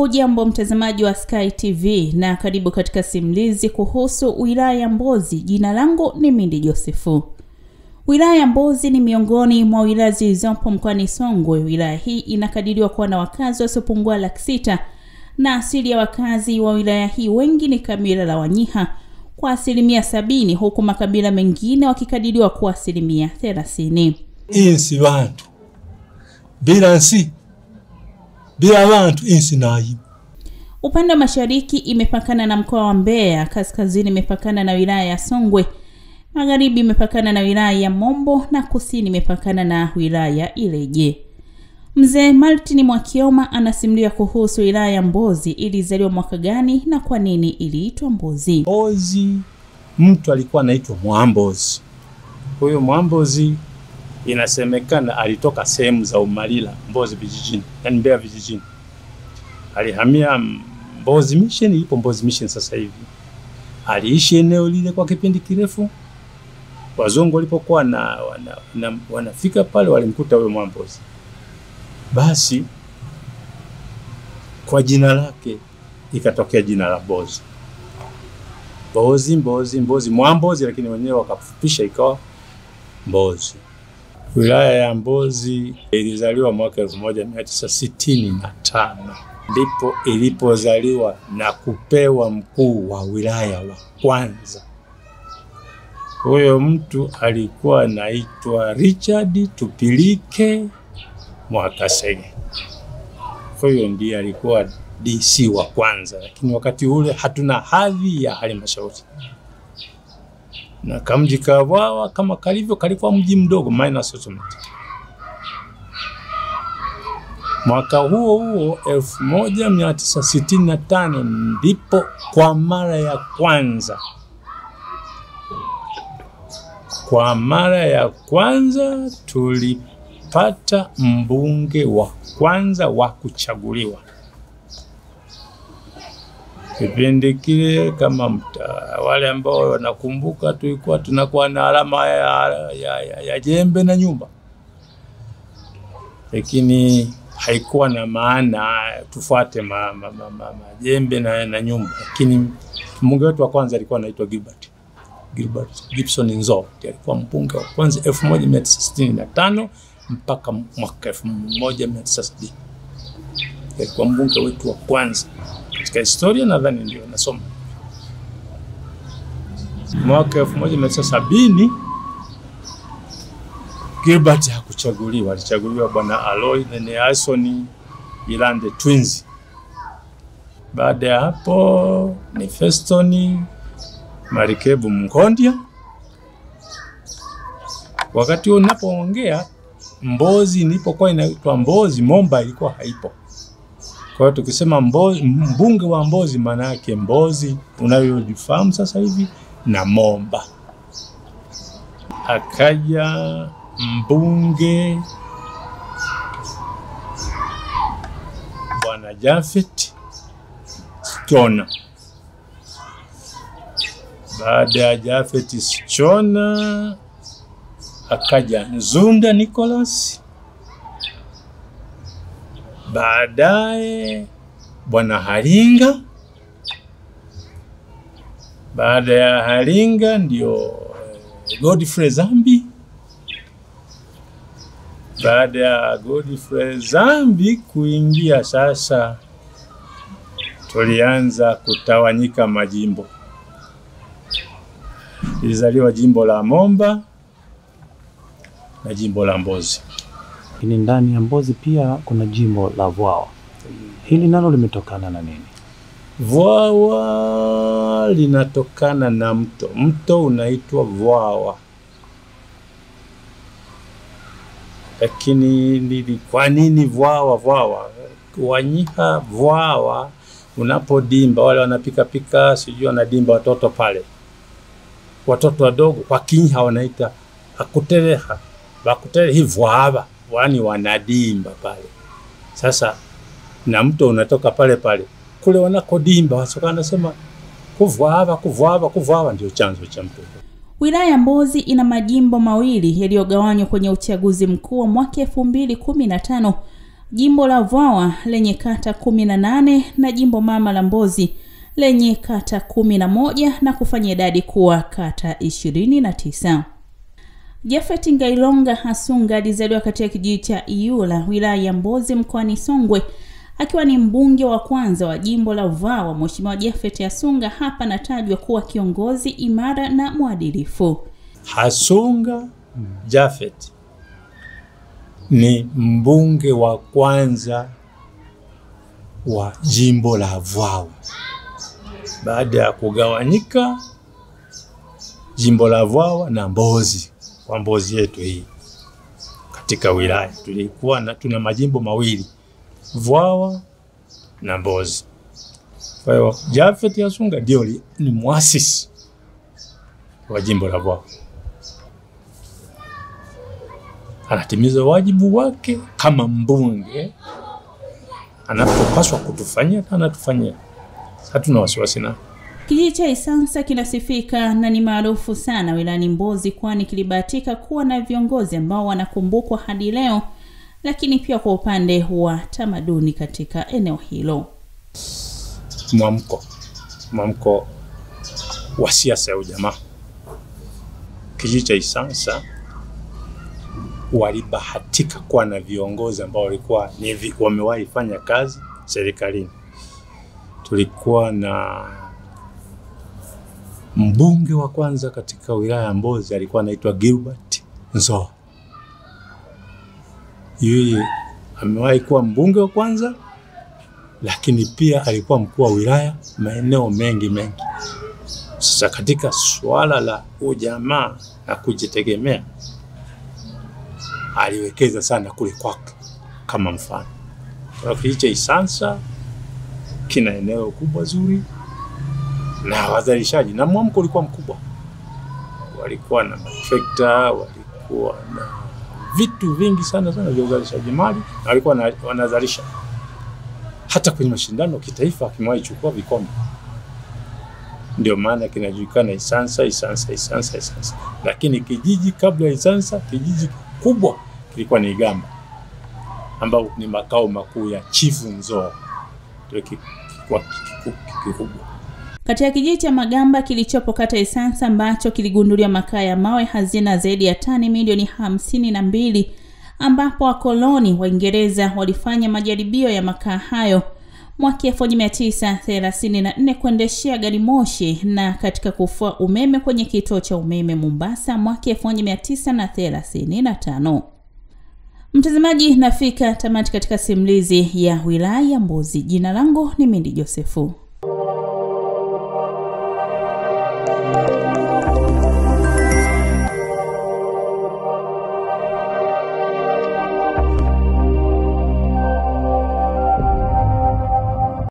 Hujambo mtazamaji wa Sky TV na karibu katika simulizi kuhusu wilaya ya Mbozi. Jina langu ni Mindi Josefu. Wilaya ya Mbozi ni miongoni mwa wilaya zilizopo mkoani Songwe. Wilaya hii inakadiriwa kuwa na wakazi wasiopungua 600,000 na asili ya wakazi wa wilaya hii wengi ni kabila la Wanyiha kwa 70%, huku makabila mengine wakikadiriwa kuwa 30%. Insi wantu bila wantu insi nayi. Upande wa mashariki imepakana na mkoa wa Mbeya, kaskazini imepakana na wilaya ya Songwe, magharibi imepakana na wilaya ya Mombo na kusini imepakana na wilaya ya Ileje. Mzee Martin Mwakioma anasimulia kuhusu wilaya ya Mbozi. Ilizaliwa mwaka gani na kwa nini iliitwa Mbozi? Mbozi, mtu alikuwa anaitwa Mwambozi. Huyo Mwambozi inasemekana alitoka sehemu za Umalila, Mbozi vijijini, yani Mbeya vijijini. Alihamia Mbozi Mission, ipo Mbozi Mission sasa hivi. Aliishi eneo lile kwa kipindi kirefu. Wazungu walipokuwa wanafika pale walimkuta huyo Mwambozi. Basi kwa jina lake ikatokea jina la Mbozi. Mbozi Mwambozi, lakini wenyewe wakafupisha ikawa Mbozi. Wilaya ya Mbozi ilizaliwa mwaka 1965. Ndipo ilipozaliwa na kupewa mkuu wa wilaya wa kwanza. Huyo mtu alikuwa anaitwa Richard Tupilike Mwakasege. Huyo ndiye alikuwa DC wa kwanza, lakini wakati ule hatuna hadhi ya halmashauri. Na kamji Kawawa kama kalikuwa mji mdogo minus automatic. Mwaka huo 1965 ndipo kwa mara ya kwanza tulipata mbunge wa kwanza wa kuchaguliwa. Kipindi kile kama wale ambao wanakumbuka, tulikuwa tunakuwa na alama ya jembe na nyumba, lakini haikuwa na maana tufuate jembe na nyumba. Lakini mbunge wetu wa kwanza alikuwa anaitwa Gilbert Gibson Nzo. Alikuwa mbunge wa kwanza 1965 mpaka mwaka 1970. Alikuwa mbunge wetu wa kwanza katika historia, nadhani ndio nasoma. Mwaka 1970 Gilbert hakuchaguliwa, alichaguliwa bwana Aloy Neasoni Ilande Twins. Baada ya hapo ni Festoni Marikebu Mkondia. Wakati huo ninapoongea Mbozi ilipokuwa inaitwa Mbozi, Momba ilikuwa haipo. Kwa hiyo tukisema mbunge wa Mbozi maana yake Mbozi unayojifahamu sasa hivi na Momba. Akaja mbunge bwana Jafet Sichona. Baada ya Jafet Sichona akaja Nzunda Nicholas. Baadaye bwana Haringa. Baada ya Haringa ndio Godfrey Zambi. Baada ya Godfrey Zambi kuingia sasa, tulianza kutawanyika majimbo. Ilizaliwa jimbo la Momba na jimbo la Mbozi. Ni ndani ya Mbozi pia kuna jimbo la Vwawa. Hili nalo limetokana na nini? Vwawa linatokana na mto unaitwa Vwawa. Lakini kwa nini Vwawa? Wanyiha Vwawa, unapodimba wale wanapika sijui wanadimba watoto pale. Watoto wadogo kwa Kinyiha wanaita akutereha. Bakutere hi Vwawa, wani wanadimba pale. Sasa na mto unatoka pale kule wanakodimba, wasoka wanasema Kuvwawa ndio chanzo cha mto. Wilaya ya Mbozi ina majimbo mawili yaliyogawanywa kwenye uchaguzi mkuu wa mwaka 2015 jimbo la Vwawa lenye kata 18 na jimbo mama la Mbozi lenye kata 11 na kufanya idadi kuwa kata 29. Japhet Ngailonga Hasunga alizaliwa katika kijiji cha Iyula, wilaya ya Mbozi, mkoani Songwe, akiwa ni mbunge wa kwanza wa jimbo la Vwawa. Mheshimiwa Japhet Hasunga hapa anatajwa kuwa kiongozi imara na mwadilifu. Hasunga Japhet ni mbunge wa kwanza wa jimbo la Vwawa baada ya kugawanyika jimbo la Vwawa na Mbozi. Kwa Mbozi yetu hii katika wilaya tuna majimbo mawili, Vwawa na Mbozi. Kwa hiyo Japhet Hasunga ndio ni muasisi wa jimbo la Vwawa. Anatimiza wajibu wake kama mbunge, anapopaswa kutufanyia anatufanyia. Hatuna wasiwasi na. Kijiji cha Isansa kinasifika na ni maarufu sana wilayani Mbozi, kwani kilibahatika kuwa na viongozi ambao wanakumbukwa hadi leo, lakini pia kwa upande wa tamaduni katika eneo hilo. Mwamko wa siasa ya ujamaa. Kijiji cha Isansa walibahatika kuwa na viongozi ambao walikuwa wamewahi fanya kazi serikalini. Tulikuwa na mbunge wa kwanza katika wilaya ya Mbozi, alikuwa anaitwa Gilbert Nzoa. Yeye amewahi kuwa mbunge wa kwanza, lakini pia alikuwa mkuu wa wilaya maeneo mengi. Sasa katika swala la ujamaa na kujitegemea aliwekeza sana kule kwake kama mfano. Kwa kijiji cha Isansa kina eneo kubwa zuri na wazalishaji, na mwamko ulikuwa mkubwa. Walikuwa na matrekta, walikuwa na vitu vingi sana vya uzalishaji mali, na walikuwa wanazalisha hata kwenye mashindano kitaifa, kimewahi chukua vikombe. Ndio maana kinajulikana Isansa. Lakini kijiji kabla ya Isansa, kijiji kubwa kilikuwa ni Igamba, ambao ni makao makuu ya Chifu Nzoa. Ndio kilikuwa kikubwa. Katika kijiji cha Magamba kilichopo kata Isansa, ambacho kiligunduliwa makaa ya mawe hazina zaidi ya tani milioni 52, ambapo wakoloni Waingereza walifanya majaribio ya makaa hayo mwaka 1934 kuendeshea gari moshi na katika kufua umeme kwenye kituo cha umeme Mombasa mwaka 1935. Mtazamaji, nafika tamati katika simulizi ya wilaya ya Mbozi. Jina langu ni Mindi Josefu.